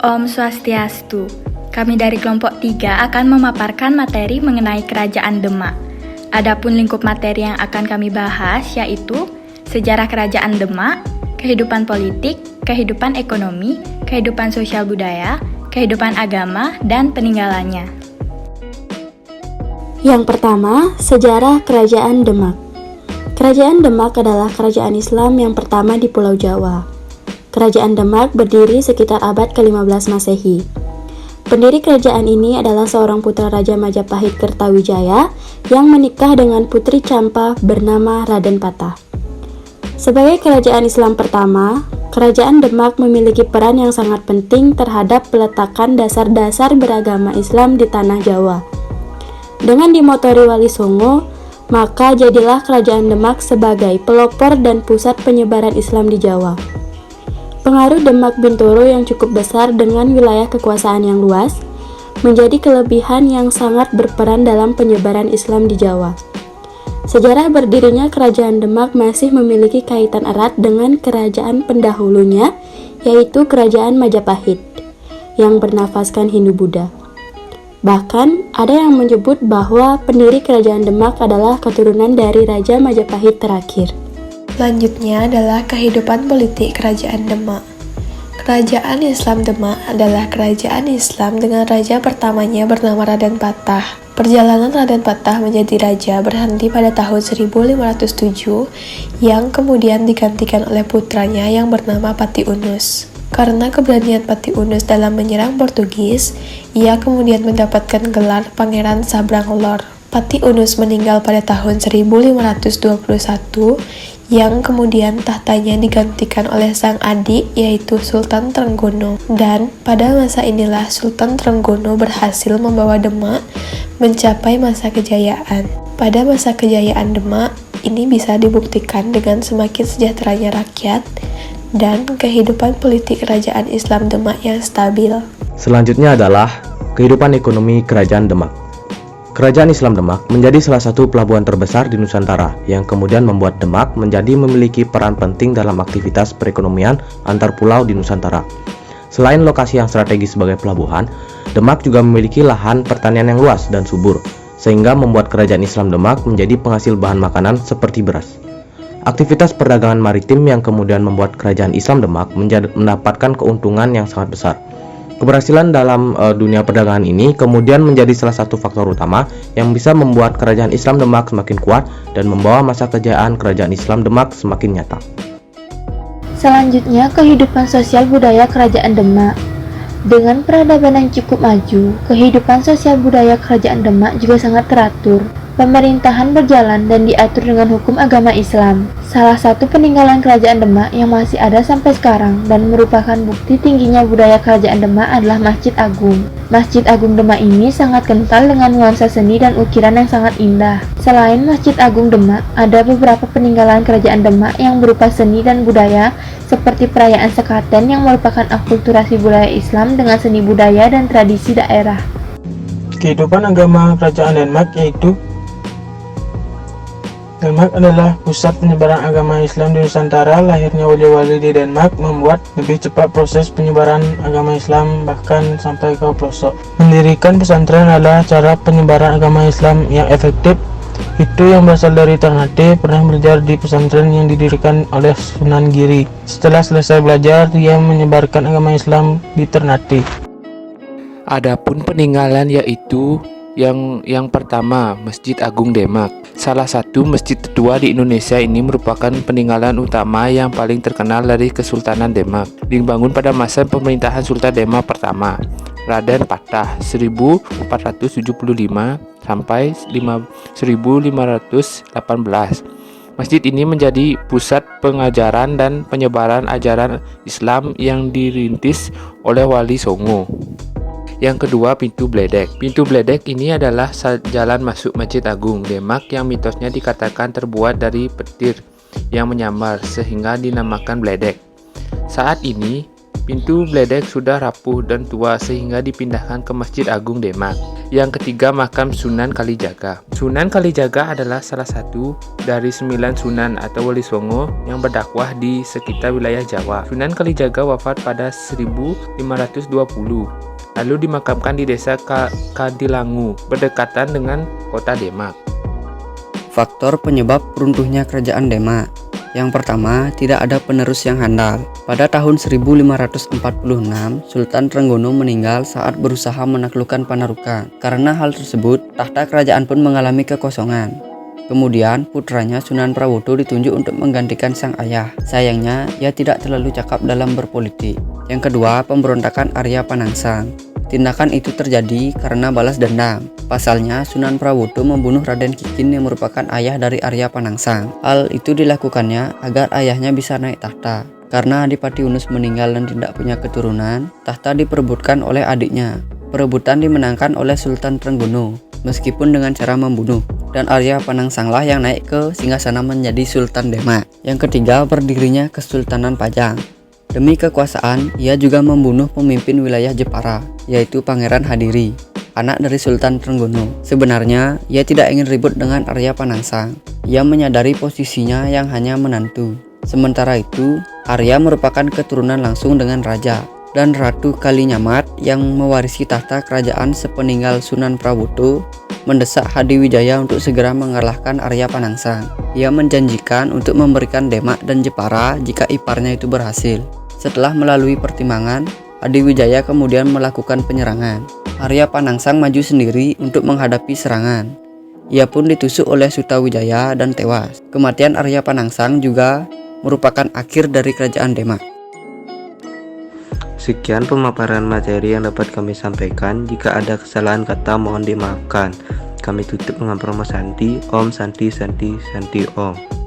Om Swastiastu. Kami dari kelompok 3 akan memaparkan materi mengenai Kerajaan Demak. Adapun lingkup materi yang akan kami bahas yaitu sejarah Kerajaan Demak, kehidupan politik, kehidupan ekonomi, kehidupan sosial budaya, kehidupan agama, dan peninggalannya. Yang pertama, sejarah Kerajaan Demak. Kerajaan Demak adalah kerajaan Islam yang pertama di Pulau Jawa. Kerajaan Demak berdiri sekitar abad ke-15 Masehi. Pendiri kerajaan ini adalah seorang putra Raja Majapahit Kertawijaya yang menikah dengan putri Campa bernama Raden Patah. Sebagai kerajaan Islam pertama, Kerajaan Demak memiliki peran yang sangat penting terhadap peletakan dasar-dasar beragama Islam di tanah Jawa. Dengan dimotori Wali Songo, maka jadilah Kerajaan Demak sebagai pelopor dan pusat penyebaran Islam di Jawa. Pengaruh Demak Bintoro yang cukup besar dengan wilayah kekuasaan yang luas menjadi kelebihan yang sangat berperan dalam penyebaran Islam di Jawa. Sejarah berdirinya Kerajaan Demak masih memiliki kaitan erat dengan kerajaan pendahulunya, yaitu Kerajaan Majapahit, yang bernafaskan Hindu-Buddha. Bahkan, ada yang menyebut bahwa pendiri Kerajaan Demak adalah keturunan dari Raja Majapahit terakhir. Selanjutnya adalah kehidupan politik Kerajaan Demak. Kerajaan Islam Demak adalah kerajaan Islam dengan raja pertamanya bernama Raden Patah. Perjalanan Raden Patah menjadi raja berhenti pada tahun 1507 yang kemudian digantikan oleh putranya yang bernama Pati Unus. Karena keberanian Pati Unus dalam menyerang Portugis, ia kemudian mendapatkan gelar Pangeran Sabrang Lor. Pati Unus meninggal pada tahun 1521 yang kemudian tahtanya digantikan oleh sang adik yaitu Sultan Trenggono. Dan pada masa inilah Sultan Trenggono berhasil membawa Demak mencapai masa kejayaan. Pada masa kejayaan Demak, ini bisa dibuktikan dengan semakin sejahteranya rakyat dan kehidupan politik kerajaan Islam Demak yang stabil. Selanjutnya adalah kehidupan ekonomi Kerajaan Demak. Kerajaan Islam Demak menjadi salah satu pelabuhan terbesar di Nusantara yang kemudian membuat Demak menjadi memiliki peran penting dalam aktivitas perekonomian antar pulau di Nusantara. Selain lokasi yang strategis sebagai pelabuhan, Demak juga memiliki lahan pertanian yang luas dan subur, sehingga membuat Kerajaan Islam Demak menjadi penghasil bahan makanan seperti beras. Aktivitas perdagangan maritim yang kemudian membuat Kerajaan Islam Demak mendapatkan keuntungan yang sangat besar. Keberhasilan dalam dunia perdagangan ini kemudian menjadi salah satu faktor utama yang bisa membuat Kerajaan Islam Demak semakin kuat dan membawa masa kejayaan Kerajaan Islam Demak semakin nyata. Selanjutnya, kehidupan sosial budaya Kerajaan Demak. Dengan peradaban yang cukup maju, kehidupan sosial budaya Kerajaan Demak juga sangat teratur. Pemerintahan berjalan dan diatur dengan hukum agama Islam. Salah satu peninggalan Kerajaan Demak yang masih ada sampai sekarang dan merupakan bukti tingginya budaya Kerajaan Demak adalah Masjid Agung. Masjid Agung Demak ini sangat kental dengan nuansa seni dan ukiran yang sangat indah. Selain Masjid Agung Demak, ada beberapa peninggalan Kerajaan Demak yang berupa seni dan budaya seperti perayaan Sekaten yang merupakan akulturasi budaya Islam dengan seni budaya dan tradisi daerah. Kehidupan agama Kerajaan Denmark yaitu Denmark adalah pusat penyebaran agama Islam di Nusantara. Lahirnya wali-wali di Denmark membuat lebih cepat proses penyebaran agama Islam bahkan sampai ke pelosok. Mendirikan pesantren adalah cara penyebaran agama Islam yang efektif. Itu yang berasal dari Ternate pernah belajar di pesantren yang didirikan oleh Sunan Giri. Setelah selesai belajar, dia menyebarkan agama Islam di Ternate. Adapun peninggalan yaitu yang pertama, Masjid Agung Demak. Salah satu masjid tertua di Indonesia ini merupakan peninggalan utama yang paling terkenal dari Kesultanan Demak. Dibangun pada masa pemerintahan Sultan Demak pertama, Raden Patah 1475 sampai 1518. Masjid ini menjadi pusat pengajaran dan penyebaran ajaran Islam yang dirintis oleh Wali Songo. Yang kedua, Pintu Bledek. Pintu Bledek ini adalah jalan masuk Masjid Agung Demak yang mitosnya dikatakan terbuat dari petir yang menyamar sehingga dinamakan Bledek. Saat ini, Pintu Bledek sudah rapuh dan tua sehingga dipindahkan ke Masjid Agung Demak. Yang ketiga, makam Sunan Kalijaga. Sunan Kalijaga adalah salah satu dari 9 sunan atau wali songo yang berdakwah di sekitar wilayah Jawa. Sunan Kalijaga wafat pada 1520, lalu dimakamkan di desa Kadilangu, berdekatan dengan kota Demak. Faktor penyebab runtuhnya kerajaan Demak. Yang pertama, tidak ada penerus yang handal. Pada tahun 1546, Sultan Trenggono meninggal saat berusaha menaklukkan Panarukan. Karena hal tersebut, tahta kerajaan pun mengalami kekosongan. Kemudian, putranya Sunan Prawoto ditunjuk untuk menggantikan sang ayah. Sayangnya, ia tidak terlalu cakap dalam berpolitik. Yang kedua, pemberontakan Arya Panangsang. Tindakan itu terjadi karena balas dendam. Pasalnya, Sunan Prawoto membunuh Raden Kikin yang merupakan ayah dari Arya Panangsang. Hal itu dilakukannya agar ayahnya bisa naik tahta. Karena Adipati Unus meninggal dan tidak punya keturunan, tahta diperebutkan oleh adiknya. Perebutan dimenangkan oleh Sultan Trenggono, meskipun dengan cara membunuh. Dan Arya Panangsanglah yang naik ke singgasana menjadi Sultan Demak. Yang ketiga, berdirinya Kesultanan Pajang. Demi kekuasaan, ia juga membunuh pemimpin wilayah Jepara, yaitu Pangeran Hadiri, anak dari Sultan Trenggono. Sebenarnya, ia tidak ingin ribut dengan Arya Panangsang. Ia menyadari posisinya yang hanya menantu. Sementara itu, Arya merupakan keturunan langsung dengan raja dan Ratu Kalinyamat yang mewarisi tahta kerajaan sepeninggal Sunan Prawoto, mendesak Hadiwijaya untuk segera mengalahkan Arya Panangsang. Ia menjanjikan untuk memberikan Demak dan Jepara jika iparnya itu berhasil. Setelah melalui pertimbangan, Hadiwijaya kemudian melakukan penyerangan. Arya Panangsang maju sendiri untuk menghadapi serangan. Ia pun ditusuk oleh Sutawijaya dan tewas. Kematian Arya Panangsang juga merupakan akhir dari kerajaan Demak. Sekian pemaparan materi yang dapat kami sampaikan. Jika ada kesalahan kata mohon dimaafkan. Kami tutup dengan promo Santi, Om Santi Santi Santi Om.